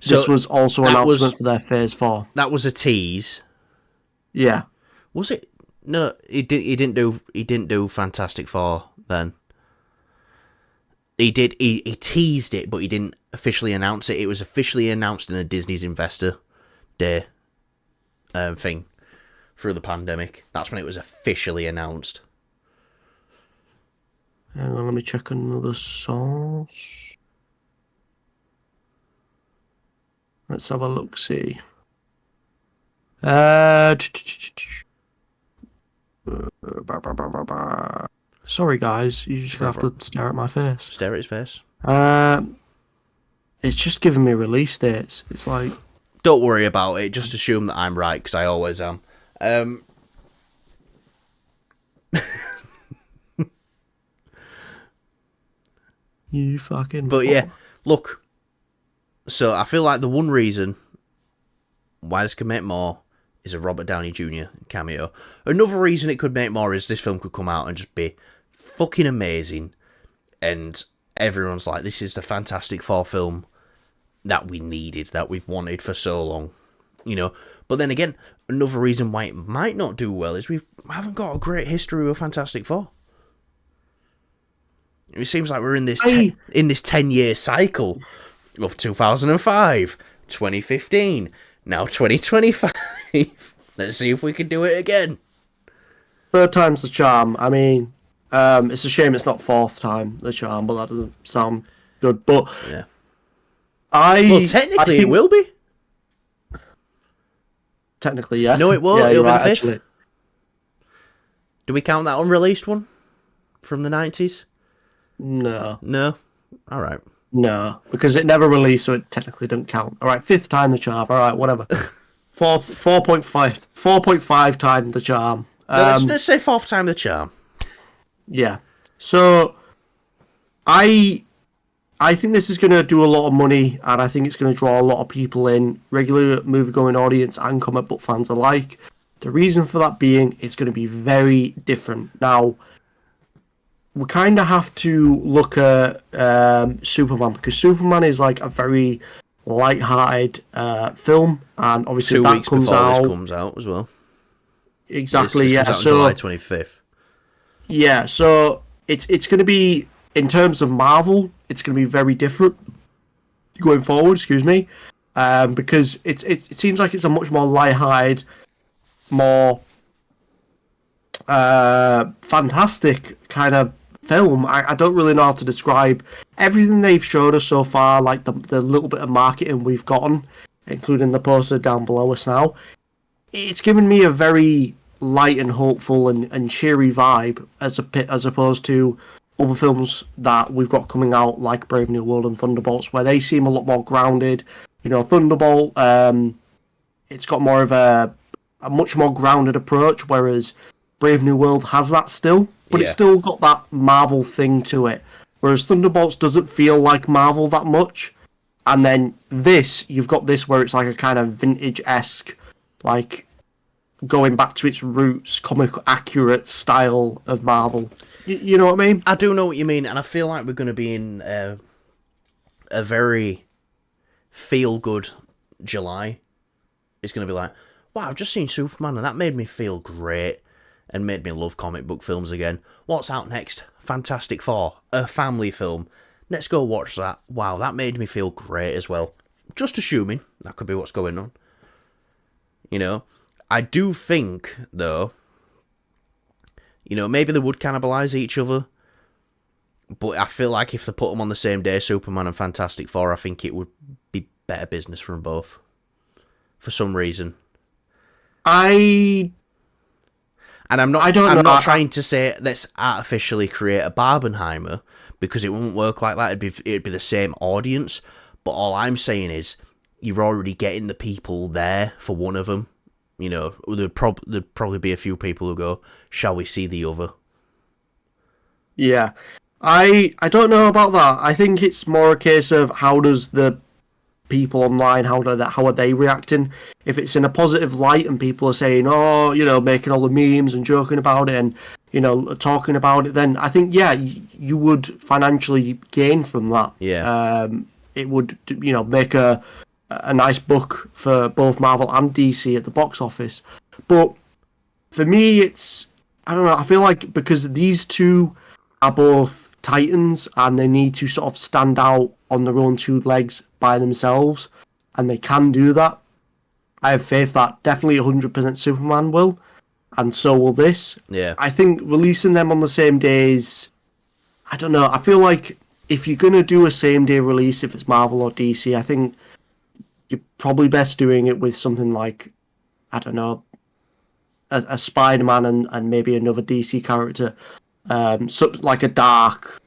This was also an announcement for their Phase 4. That was a tease. Yeah. Was it? No, he didn't do Fantastic Four then. He did. He teased it, but he didn't officially announce it. It was officially announced in a Disney's Investor Day thing through the pandemic. That's when it was officially announced. Hang on, let me check another source. Let's have a look. See. Sorry, guys. You just have to stare at my face. Stare at his face. It's just giving me release dates. It's like... Don't worry about it. Just assume that I'm right, because I always am. You fucking... But yeah, look. So I feel like the one reason why this could make more is a Robert Downey Jr. cameo. Another reason it could make more is this film could come out and just be fucking amazing. And everyone's like, this is the Fantastic Four film that we needed, that we've wanted for so long. You know, but then again, another reason why it might not do well is we haven't got a great history with Fantastic Four. It seems like we're in this 10-year cycle of 2005, 2015, now 2025. Let's see if we can do it again. Third time's the charm. I mean, it's a shame it's not fourth time the charm, but that doesn't sound good. But yeah, well, technically it will be. Technically, yeah. No, it won't. Yeah, It'll be right, the fifth. actually. Do we count that unreleased one from the 90s? No. No? Alright. No, because it never released, so it technically doesn't count. Alright, fifth time the charm. Alright, whatever. 4.5 time the charm. No, let's say fourth time the charm. Yeah. So, I think this is going to do a lot of money, and I think it's going to draw a lot of people in, regular movie-going audience and comic book fans alike. The reason for that being, it's going to be very different. Now, we kind of have to look at Superman, because Superman is like a very light-hearted film, and obviously 2 that weeks comes before out. This comes out as well. Exactly, this yeah. comes out So on July 25th. Yeah, so it's going to be, in terms of Marvel, it's going to be very different going forward. Excuse me, because it seems like it's a much more light-hearted, more fantastic kind of film. I don't really know how to describe everything they've showed us so far, like the little bit of marketing we've gotten, including the poster down below us now. It's given me a very light and hopeful and cheery vibe as opposed to other films that we've got coming out, like Brave New World and Thunderbolts, where they seem a lot more grounded. You know, Thunderbolt, it's got more of a much more grounded approach, whereas Brave New World has that still, but it's still got that Marvel thing to it. Whereas Thunderbolts doesn't feel like Marvel that much. And then you've got this where it's like a kind of vintage-esque, like going back to its roots, comic accurate style of Marvel. You know what I mean? I do know what you mean, and I feel like we're going to be in a very feel-good July. It's going to be like, wow, I've just seen Superman, and that made me feel great, and made me love comic book films again. What's out next? Fantastic Four, a family film. Let's go watch that. Wow, that made me feel great as well. Just assuming that could be what's going on. You know? I do think, though, you know, maybe they would cannibalise each other, but I feel like if they put them on the same day, Superman and Fantastic Four, I think it would be better business for them both. For some reason. I'm not trying to say let's artificially create a Barbenheimer, because it wouldn't work like that. It'd be the same audience, but all I'm saying is you're already getting the people there for one of them. You know, there'd probably be a few people who go, shall we see the other? Yeah. I don't know about that. I think it's more a case of how does the people online, how are they reacting? If it's in a positive light and people are saying, oh, you know, making all the memes and joking about it and, you know, talking about it, then I think, yeah, you would financially gain from that. Yeah. it would, make a nice book for both Marvel and DC at the box office. But for me, it's, I don't know, I feel like because these two are both Titans and they need to sort of stand out on their own two legs by themselves, and they can do that. I have faith that definitely 100% Superman will, and so will this. Yeah. I think releasing them on the same days, I don't know, I feel like if you're going to do a same day release, if it's Marvel or DC, I think you're probably best doing it with something like, I don't know, a Spider-Man and maybe another DC character, like a dark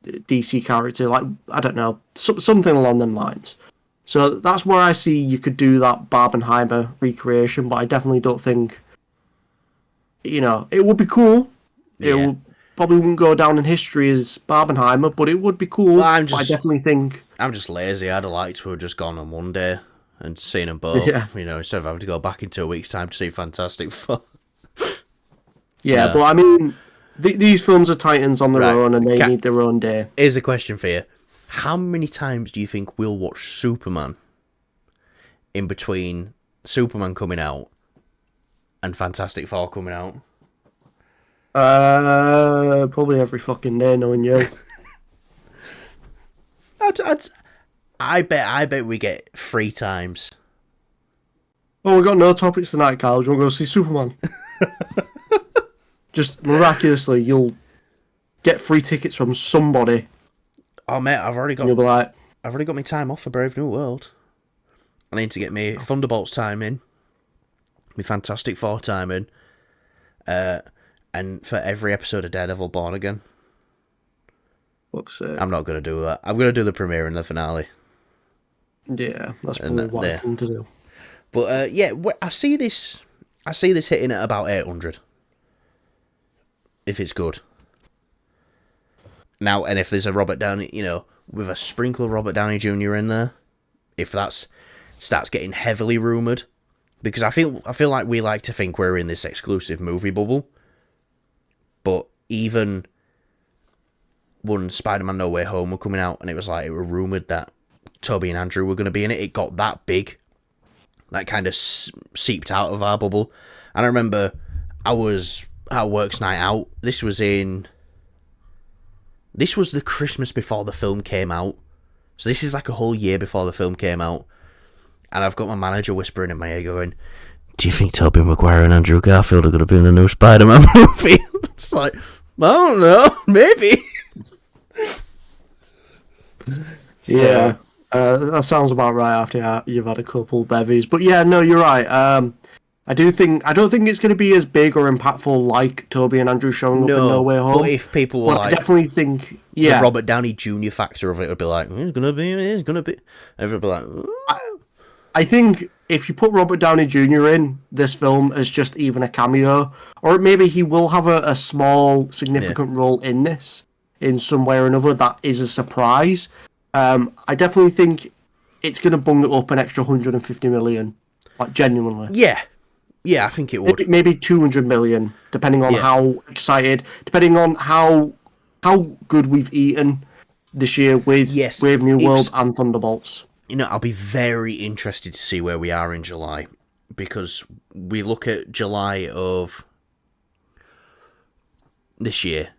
DC character, like, I don't know, something along them lines. So that's where I see you could do that Barbenheimer recreation, but I definitely don't think, it would be cool. Yeah. Probably wouldn't go down in history as Barbenheimer, but it would be cool. Well, I definitely think... I'm just lazy. I'd have liked to have just gone on one day and seen them both, instead of having to go back in 2 weeks' time to see Fantastic Four. Yeah, but I mean, these films are Titans on their own, and they need their own day. Here's a question for you. How many times do you think we'll watch Superman in between Superman coming out and Fantastic Four coming out? Probably every fucking day, knowing you. I bet we get 3 times. Oh, we got no topics tonight, Carl. Do you want to go see Superman? Just miraculously, you'll get free tickets from somebody. Oh mate, I've already got my time off for Brave New World. I need to get my Thunderbolts time in, my Fantastic Four time in, and for every episode of Daredevil Born Again. Fuck's sake. I'm not going to do that. I'm going to do the premiere and the finale. Yeah, that's probably a wise thing to do. But I see this hitting at about 800. If it's good. Now, and if there's a Robert Downey, with a sprinkle of Robert Downey Jr. in there, if that starts getting heavily rumoured, because I feel like we like to think we're in this exclusive movie bubble, but even when Spider-Man No Way Home were coming out, and it was rumoured that Toby and Andrew were going to be in it, it got that big, that kind of seeped out of our bubble. And I remember I was at work's night out. This was the Christmas before the film came out. So this is like a whole year before the film came out. And I've got my manager whispering in my ear going, do you think Tobey Maguire and Andrew Garfield are going to be in the new Spider-Man movie? It's like, I don't know, maybe. Yeah, that sounds about right after you've had a couple bevies. But yeah, no, you're right. I don't think it's going to be as big or impactful like Toby and Andrew showing up in No Way Home. But if people were I definitely think, the Robert Downey Jr. factor of it would be like, it's going to be. Everybody be like, I think if you put Robert Downey Jr. in this film as just even a cameo, or maybe he will have a small, significant role in this in some way or another that is a surprise. I definitely think it's going to bung it up an extra 150 million, like genuinely. Yeah, I think it would. Maybe 200 million, depending on how excited, depending on how good we've eaten this year with Brave New World and Thunderbolts. I'll be very interested to see where we are in July, because we look at July of this year,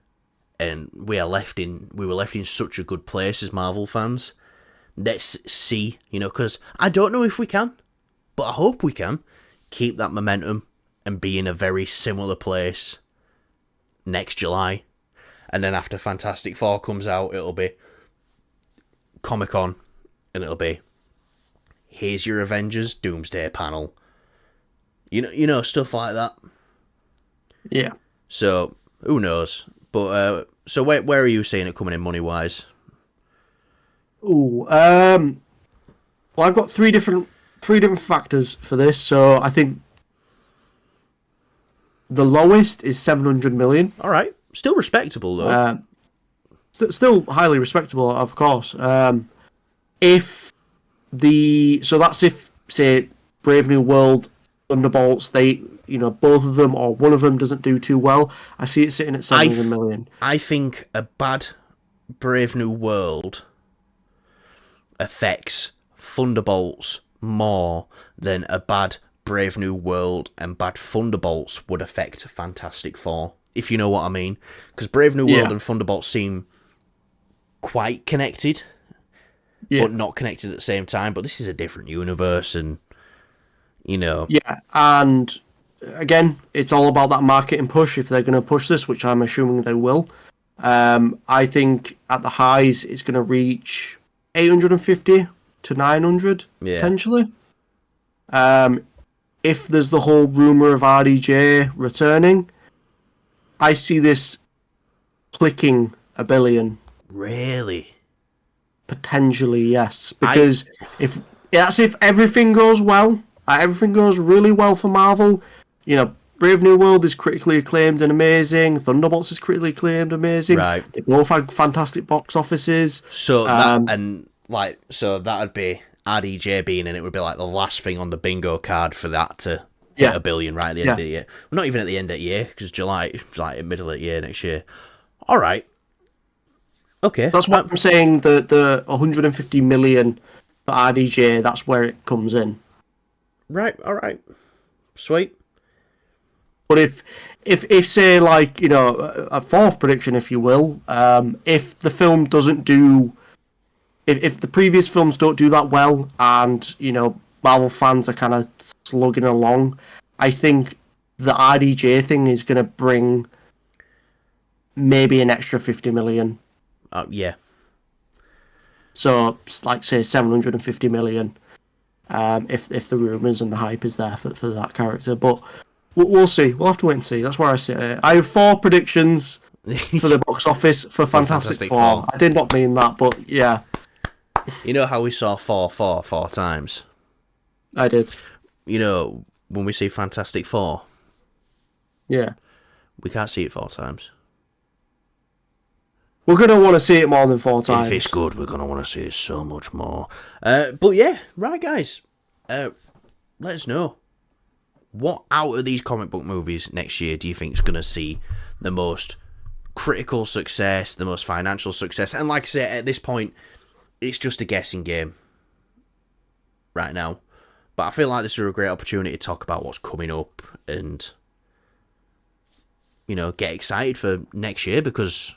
and we were left in such a good place as Marvel fans. Let's see, because I don't know if we can, but I hope we can keep that momentum and be in a very similar place next July. And then after Fantastic Four comes out, it'll be Comic-Con, and it'll be, here's your Avengers Doomsday panel. Stuff like that. Yeah. So, who knows? But, so where are you seeing it coming in money-wise? Well, I've got three different factors for this. So I think the lowest is 700 million. All right, still respectable though. Still highly respectable, of course. If that's if, say, Brave New World, Thunderbolts, both of them or one of them doesn't do too well, I see it sitting at 700 million. I think a bad Brave New World affects Thunderbolts more than a bad Brave New World and bad Thunderbolts would affect Fantastic Four, if you know what I mean. Because Brave New World and Thunderbolts seem quite connected, but not connected at the same time. But this is a different universe, and, you know. Yeah, and again, it's all about that marketing push. If they're going to push this, which I'm assuming they will, I think at the highs it's going to reach 850 to 900 potentially. If there's the whole rumor of RDJ returning, I see this clicking 1 billion. Really? Potentially, yes. Because if everything goes well, everything goes really well for Marvel. You know, Brave New World is critically acclaimed and amazing. Thunderbolts is critically acclaimed, amazing. Right. They both had fantastic box offices. So that'd be RDJ being in it would be like the last thing on the bingo card for that to hit 1 billion right at the end of the year. Well, not even at the end of the year, because July is like middle of the year next year. All right. Okay. That's what I'm saying. The 150 million for RDJ, that's where it comes in. Right. All right. Sweet. But if say, like, you know, a fourth prediction, if you will, if the film doesn't do, if the previous films don't do that well, and, you know, Marvel fans are kind of slugging along, I think the RDJ thing is going to bring maybe an extra 50 million. Yeah. So, like, say 750 million, if the rumours and the hype is there for that character. But we'll see. We'll have to wait and see. That's where I sit. I have 4 predictions for the box office for Fantastic Four. I did not mean that, but yeah. You know how we saw 4 times? I did. You know, when we see Fantastic Four, yeah, we can't see it 4 times. We're going to want to see it more than 4 times. If it's good, we're going to want to see it so much more. But yeah, right, guys. Let us know. What out of these comic book movies next year do you think is going to see the most critical success, the most financial success? And like I say, at this point, it's just a guessing game right now. But I feel like this is a great opportunity to talk about what's coming up and, you know, get excited for next year, because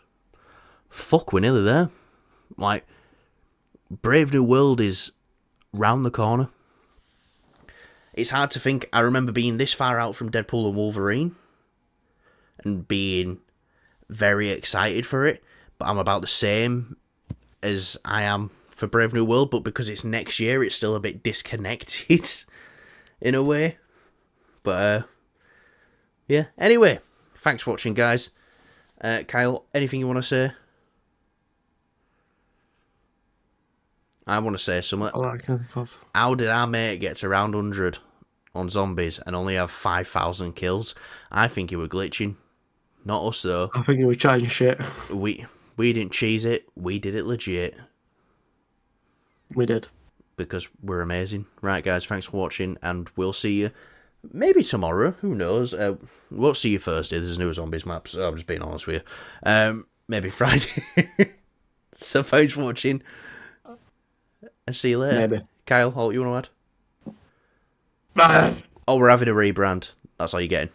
fuck, we're nearly there. Like, Brave New World is round the corner. It's hard to think. I remember being this far out from Deadpool and Wolverine and being very excited for it, but I'm about the same as I am for Brave New World, but because it's next year, it's still a bit disconnected in a way. But yeah, anyway, thanks for watching, guys. Kyle, anything you want to say? I want to say something. How did our mate get to round 100 on zombies and only have 5,000 kills? I think he were glitching. Not us, though. I think he was chatting shit. We didn't cheese it. We did it legit. We did. Because we're amazing. Right, guys, thanks for watching, and we'll see you maybe tomorrow. Who knows? We'll see you Thursday. There's new zombies maps. I'm just being honest with you. Maybe Friday. So thanks for watching. And see you later. Maybe. Kyle, what you want to add? Bye. Oh, we're having a rebrand. That's all you're getting.